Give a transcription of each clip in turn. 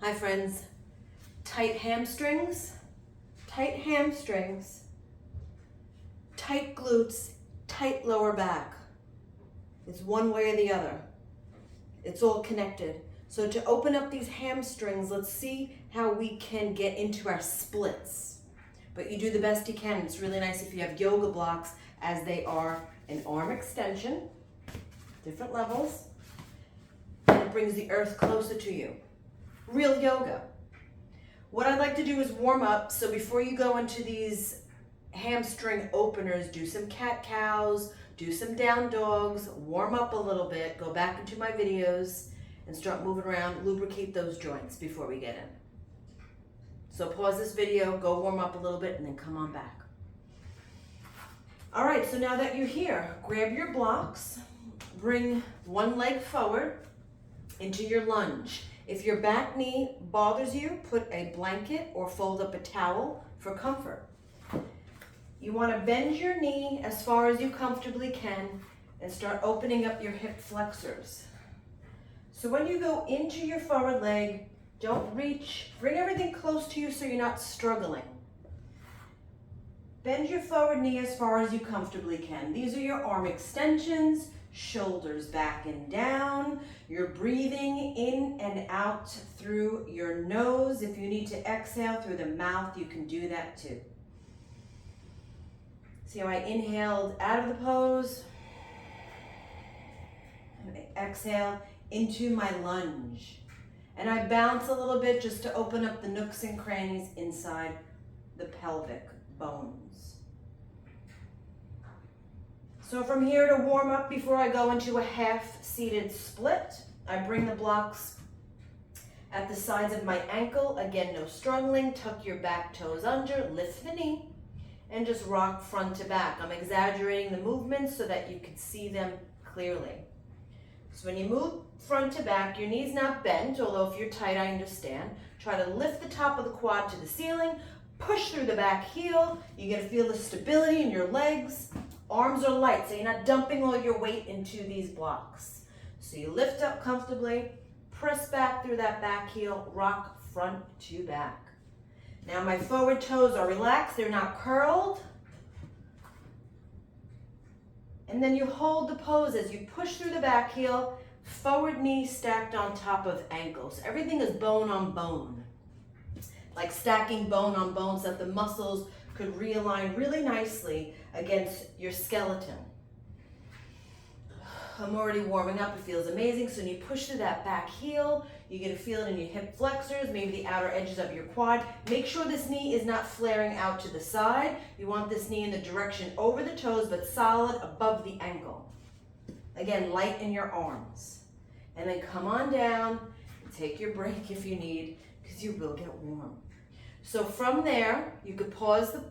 Hi friends, tight hamstrings, tight glutes, tight lower back. It's one way or the other. It's all connected. So to open up these hamstrings, let's see how we can get into our splits. But you do the best you can. It's really nice if you have yoga blocks, as they are an arm extension, different levels, and it brings the earth closer to you. Real yoga. What I'd like to do is warm up. So before you go into these hamstring openers, do some cat-cows, do some down dogs, warm up a little bit, go back into my videos and start moving around, lubricate those joints before we get in. So pause this video, go warm up a little bit, and then come on back. All right, so now that you're here, grab your blocks, bring one leg forward into your lunge. If your back knee bothers you, put a blanket or fold up a towel for comfort. You want to bend your knee as far as you comfortably can and start opening up your hip flexors. So when you go into your forward leg, don't reach, bring everything close to you so you're not struggling. Bend your forward knee as far as you comfortably can. These are your arm extensions, shoulders back and down. You're breathing in and out through your nose. If you need to exhale through the mouth, you can do that too. See how I inhaled out of the pose? And I exhale into my lunge. And I bounce a little bit just to open up the nooks and crannies inside the pelvic bones. So from here to warm up before I go into a half-seated split, I bring the blocks at the sides of my ankle. Again, no struggling. Tuck your back toes under, lift the knee, and just rock front to back. I'm exaggerating the movements so that you can see them clearly. So when you move front to back, your knee's not bent, although if you're tight, I understand. Try to lift the top of the quad to the ceiling, push through the back heel. You're gonna feel the stability in your legs. Arms are light, so you're not dumping all your weight into these blocks. So you lift up comfortably, press back through that back heel, rock front to back. Now my forward toes are relaxed, they're not curled. And then you hold the pose as you push through the back heel, forward knee stacked on top of ankles. Everything is bone on bone, like stacking bone on bone so that the muscles could realign really nicely against your skeleton. I'm already warming up, it feels amazing. So when you push through that back heel, you're gonna feel it in your hip flexors, maybe the outer edges of your quad. Make sure this knee is not flaring out to the side. You want this knee in the direction over the toes, but solid above the ankle. Again, light in your arms. And then come on down, and take your break if you need, because you will get warm. So from there, you could pause the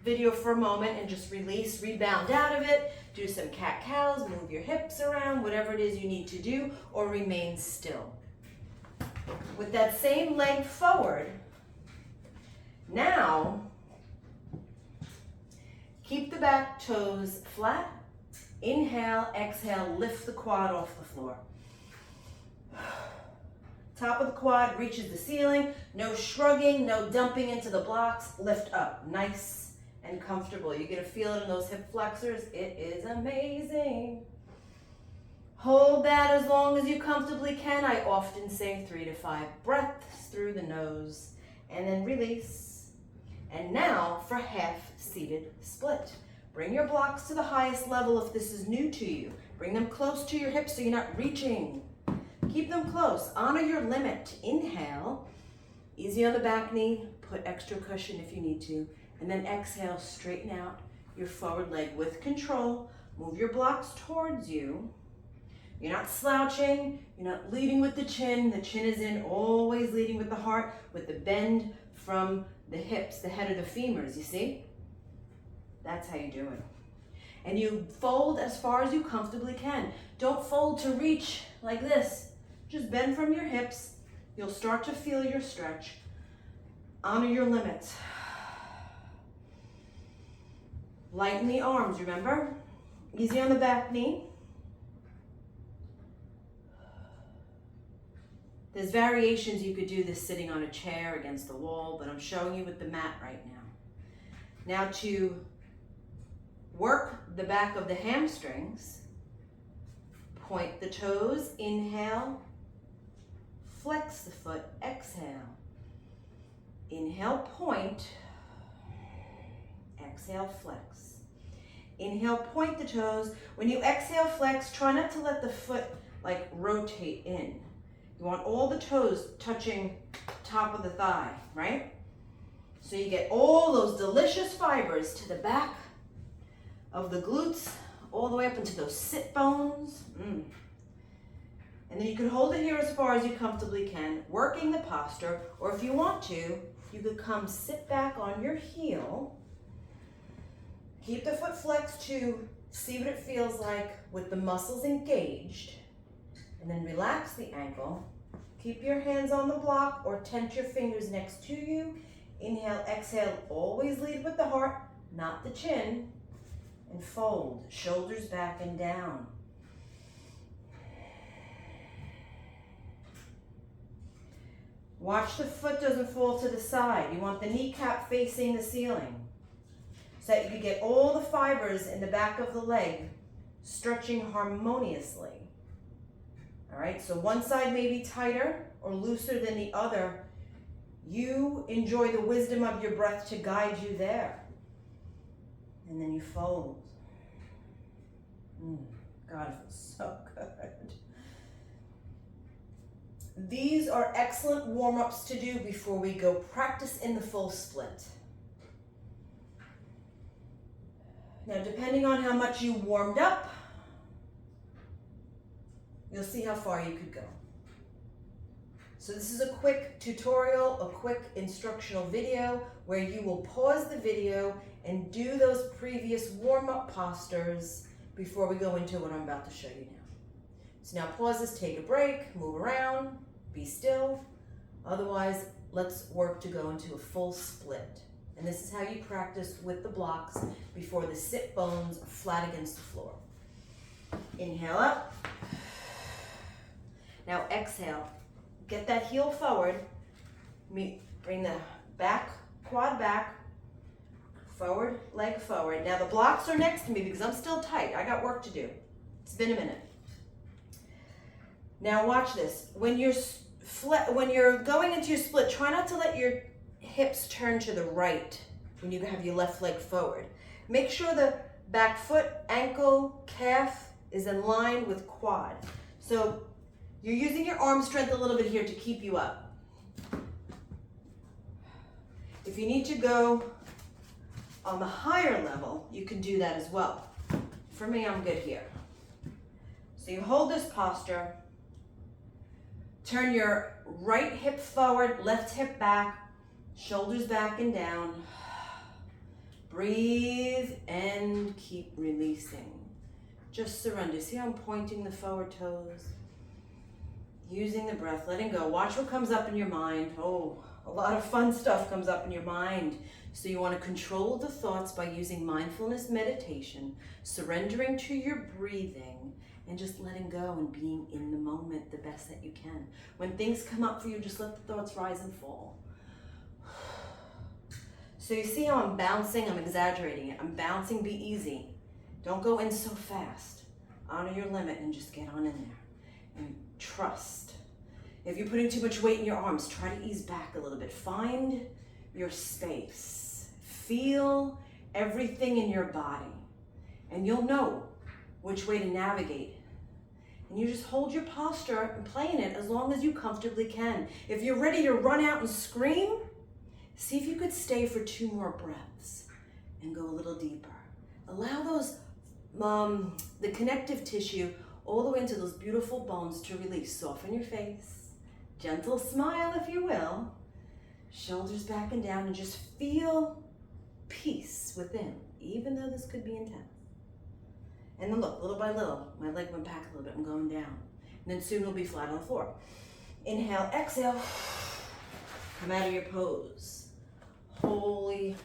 video for a moment and just release, rebound out of it, do some cat-cows, move your hips around, whatever it is you need to do, or remain still. With that same leg forward, now keep the back toes flat. Inhale, exhale, lift the quad off the floor. Top of the quad reaches the ceiling. No shrugging, no dumping into the blocks. Lift up, nice and comfortable. You're gonna feel it in those hip flexors. It is amazing. Hold that as long as you comfortably can. I often say 3 to 5 breaths through the nose and then release. And now for half-seated split. Bring your blocks to the highest level if this is new to you. Bring them close to your hips so you're not reaching. Keep them close. Honor your limit. Inhale, easy on the back knee. Put extra cushion if you need to. And then exhale, straighten out your forward leg with control. Move your blocks towards you. You're not slouching. You're not leading with the chin. The chin is in, always leading with the heart, with the bend from the hips, the head of the femurs, you see? That's how you do it. And you fold as far as you comfortably can. Don't fold to reach like this. Just bend from your hips. You'll start to feel your stretch. Honor your limits. Lighten the arms, remember? Easy on the back knee. There's variations you could do this sitting on a chair against the wall, but I'm showing you with the mat right now. Now to work the back of the hamstrings, point the toes, inhale, flex the foot, exhale. Inhale, point, exhale, flex. Inhale, point the toes. When you exhale, flex, try not to let the foot like rotate in. You want all the toes touching top of the thigh, right? So you get all those delicious fibers to the back of the glutes, all the way up into those sit bones. And then you can hold it here as far as you comfortably can, working the posture, or if you want to, you could come sit back on your heel. Keep the foot flexed to see what it feels like with the muscles engaged. And then relax the ankle. Keep your hands on the block or tent your fingers next to you. Inhale, exhale, always lead with the heart, not the chin. And fold, shoulders back and down. Watch the foot doesn't fall to the side. You want the kneecap facing the ceiling so that you can get all the fibers in the back of the leg stretching harmoniously. All right, so one side may be tighter or looser than the other. You enjoy the wisdom of your breath to guide you there. And then you fold. God, it feels so good. These are excellent warm-ups to do before we go practice in the full split. Now, depending on how much you warmed up, you'll see how far you could go. So this is a quick tutorial, a quick instructional video where you will pause the video and do those previous warm-up postures before we go into what I'm about to show you now. So now pause this, take a break, move around, be still. Otherwise, let's work to go into a full split. And this is how you practice with the blocks before the sit bones are flat against the floor. Inhale up. Now exhale. Get that heel forward. Bring the back, quad back, forward, leg forward. Now the blocks are next to me because I'm still tight. I got work to do. It's been a minute. Now watch this. When you're going into your split, try not to let your hips turn to the right when you have your left leg forward. Make sure the back foot, ankle, calf is in line with quad. So you're using your arm strength a little bit here to keep you up. If you need to go on the higher level, you can do that as well. For me, I'm good here. So you hold this posture. Turn your right hip forward, left hip back, shoulders back and down. Breathe and keep releasing. Just surrender. See how I'm pointing the forward toes? Using the breath, letting go. Watch what comes up in your mind. Oh, a lot of fun stuff comes up in your mind. So you want to control the thoughts by using mindfulness meditation, surrendering to your breathing, and just letting go and being in the moment the best that you can. When things come up for you, just let the thoughts rise and fall. So you see how I'm bouncing? I'm exaggerating it. I'm bouncing, be easy. Don't go in so fast. Honor your limit and just get on in there. And trust. If you're putting too much weight in your arms, try to ease back a little bit. Find your space. Feel everything in your body. And you'll know which way to navigate. And you just hold your posture and play in it as long as you comfortably can. If you're ready to run out and scream, see if you could stay for 2 more breaths and go a little deeper. Allow those, the connective tissue all the way into those beautiful bones to release. Soften your face, gentle smile if you will, shoulders back and down, and just feel peace within, even though this could be intense. And then look, little by little, my leg went back a little bit, I'm going down. And then soon we'll be flat on the floor. Inhale, exhale, come out of your pose. Holy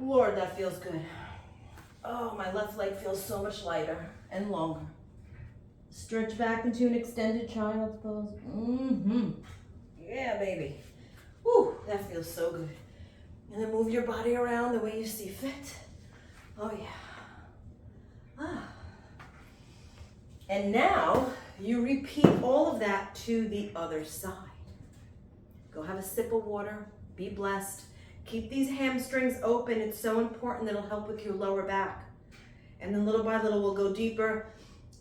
Lord, that feels good. Oh, my left leg feels so much lighter and longer. Stretch back into an extended child's pose. Mm-hmm. Yeah, baby. Whew, that feels so good. And then move your body around the way you see fit. Oh yeah. Ah. And now you repeat all of that to the other side. Go have a sip of water. Be blessed. Keep these hamstrings open. It's so important. It'll help with your lower back. And then little by little we'll go deeper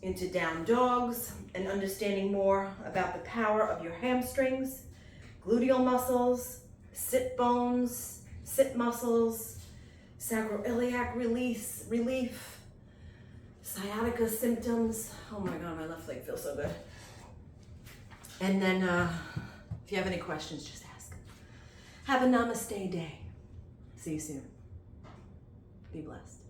into down dogs and understanding more about the power of your hamstrings, gluteal muscles, sit bones, sit muscles, sacroiliac relief, sciatica symptoms. Oh my God, my left leg feels so good. And then if you have any questions, just ask. Have a namaste day. See you soon. Be blessed.